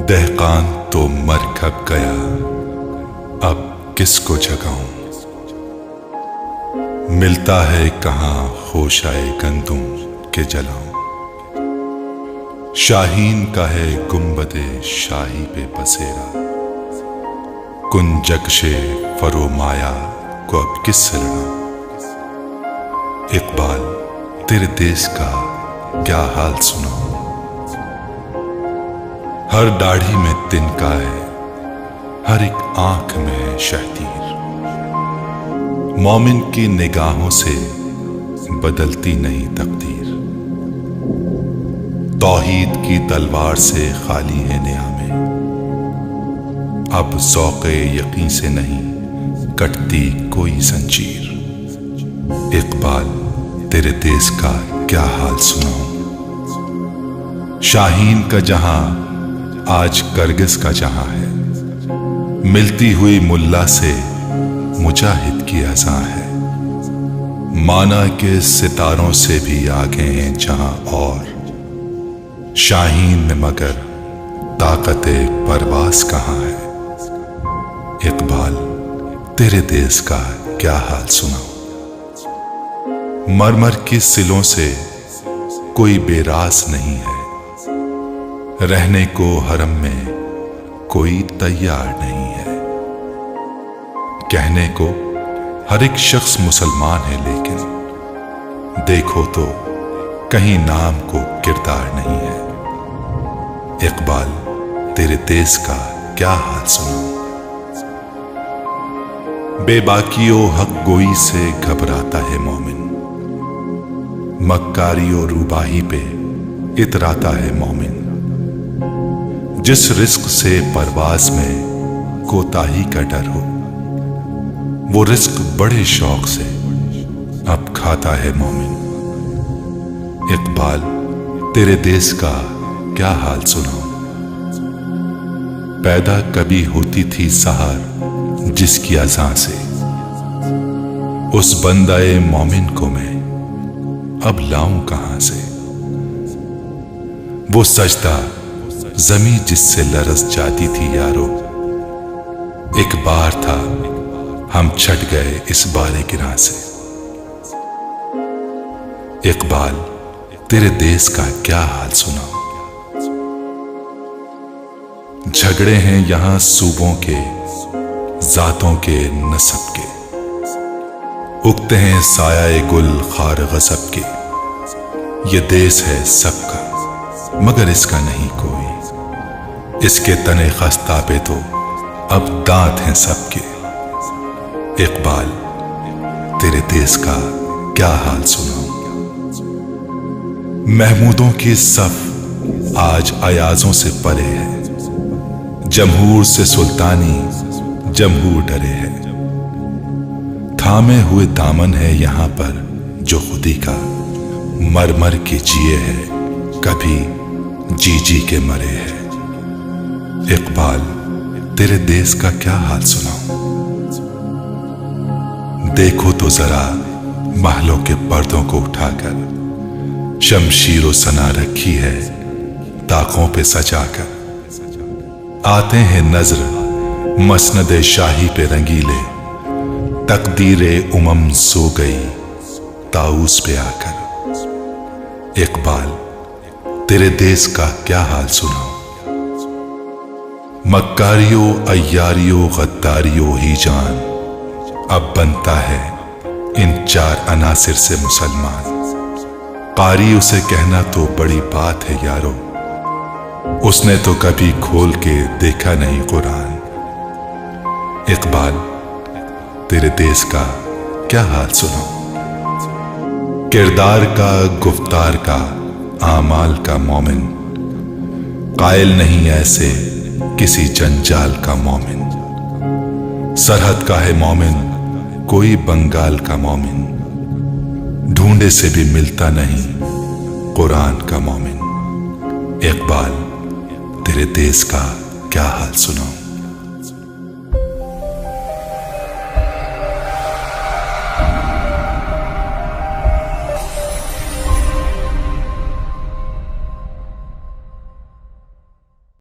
دہقان تو مر کھپ گیا، اب کس کو جگاؤں؟ ملتا ہے کہاں خوشائے گندم کے جلاؤں؟ شاہین کا ہے گنبد شاہی پہ بسیرا، کن جگش فرومایا کو اب کس سے لڑاؤں؟ اقبال تیرے دیس کا کیا حال سناؤں؟ ہر داڑھی میں تنکا ہے، ہر ایک آنکھ میں ہے شہتیر، مومن کی نگاہوں سے بدلتی نہیں تقدیر، توحید کی تلوار سے خالی ہے نعمیں، اب ذوق یقین سے نہیں کٹتی کوئی زنجیر۔ اقبال تیرے دیس کا کیا حال سناؤں؟ شاہین کا جہاں آج کرگس کا جہاں ہے، ملتی ہوئی ملا سے مجاہد کی اذاں ہے، مانا کہ ستاروں سے بھی آگے ہیں جہاں اور، شاہین میں مگر طاقت پرواز کہاں ہے؟ اقبال تیرے دیس کا کیا حال سناؤں؟ مرمر کی سلوں سے کوئی بے راز نہیں ہے، رہنے کو حرم میں کوئی تیار نہیں ہے، کہنے کو ہر ایک شخص مسلمان ہے، لیکن دیکھو تو کہیں نام کو کردار نہیں ہے۔ اقبال تیرے دیس کا کیا حال سناؤں؟ بے باکی و حق گوئی سے گھبراتا ہے مومن، مکاری و روباہی پہ اتراتا ہے مومن، جس رزق سے پرواز میں کوتاہی کا ڈر ہو، وہ رزق بڑے شوق سے اب کھاتا ہے مومن۔ اقبال تیرے دیس کا کیا حال سناؤں؟ پیدا کبھی ہوتی تھی سحر جس کی اذان سے، اس بندہ مومن کو میں اب لاؤں کہاں سے؟ وہ سجدہ زمیں جس سے لرز جاتی تھی یارو، ایک بار تھا ہم چھٹ گئے اس بارے گراں سے۔ اقبال تیرے دیس کا کیا حال سناؤں؟ جھگڑے ہیں یہاں صوبوں کے، ذاتوں کے، نسب کے، اگتے ہیں سایہ گل خار غضب کے، یہ دیس ہے سب کا مگر اس کا نہیں کوئی، اس کے تنے خستہ پہ تو اب دانت ہیں سب کے۔ اقبال تیرے دیس کا کیا حال سناؤں؟ محمودوں کی صف آج ایازوں سے پرے ہے، جمہور سے سلطانی جمہور ڈرے ہے، تھامے ہوئے دامن ہے یہاں پر جو خودی کا، مر مر کے جیے ہے کبھی جی جی کے مرے ہے۔ اقبال تیرے دیس کا کیا حال سناؤں؟ دیکھو تو ذرا محلوں کے پردوں کو اٹھا کر، شمشیر و سنا رکھی ہے طاقوں پہ سجا کر، آتے ہیں نظر مسند شاہی پہ رنگیلے، تقدیر امم سو گئی طاؤس پہ آ کر۔ اقبال تیرے دیس کا کیا حال سناؤں؟ مکاریو ایاریو غداریو ہی جان اب بنتا ہے ان چار عناصر سے مسلمان، قاری اسے کہنا تو بڑی بات ہے یارو، اس نے تو کبھی کھول کے دیکھا نہیں قرآن۔ اقبال تیرے دیس کا کیا حال سناؤں؟ کردار کا، گفتار کا، اعمال کا مومن، قائل نہیں ایسے کسی جنجال کا مومن، سرحد کا ہے مومن کوئی بنگال کا مومن، ڈھونڈے سے بھی ملتا نہیں قرآن کا مومن۔ اقبال تیرے دیس کا کیا حال سناؤں؟